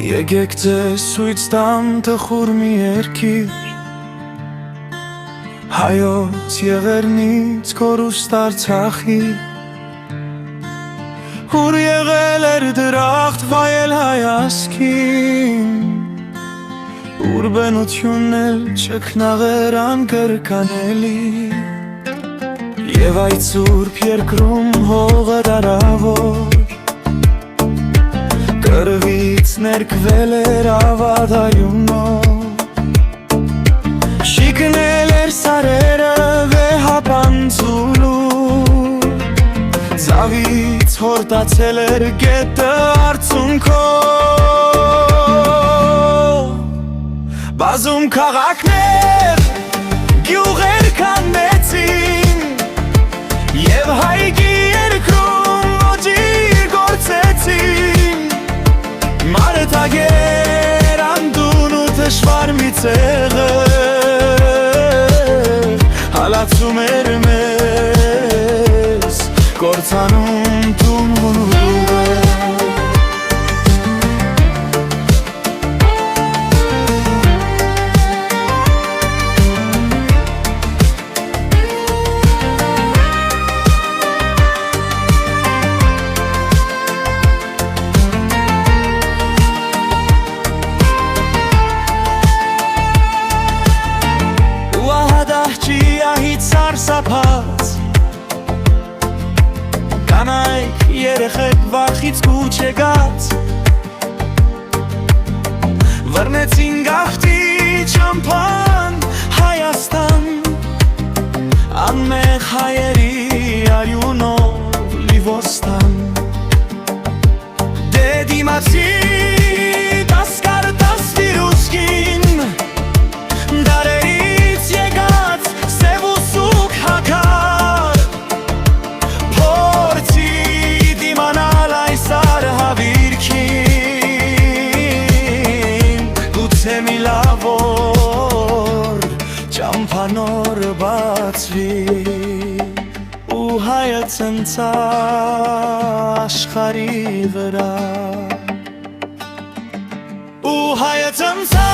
Եկեք ձեզ ցույց տամ տխուր մի երկիր, հայոց եղերնից կորուստ Արցախի, ուր եղել էր դրախտ վայել հայասքին, ուր բնությունն էլ չքնաղեր անկրկանելի, և այդ սուրբ երկրում հողը դարավոր կրվից ներկվել էր ավարտ արյունով, շիկնել էր սարերը վեհապանցուլու, ծավից հորդացել էր գետը արցունքով, բազում քաղաքներ գյուղեր կանեցին, և հայգի երկրում ոճիր գործեցին, մարդագեր անդուն ու թշվար մի ցեղը հալածում էր մեզ, կործանում տունուրը։ Սարսափած կանայք երեխեք վախից կուչ եկած, վռնեցին գավթի ճամփան Հայաստան, անմեղ հայերի արյունով լի ոստան, դե դիմացի տասկար տասվիրուսկին, դարերից եկած սև ու սուկ հագար, փորձի դիմանալ այս արհավիրքին, գուցե մի լավ օր ճամփանոր բացվի, ու հայը ցնցա աշխարհի վրա, ու հայը ցնցա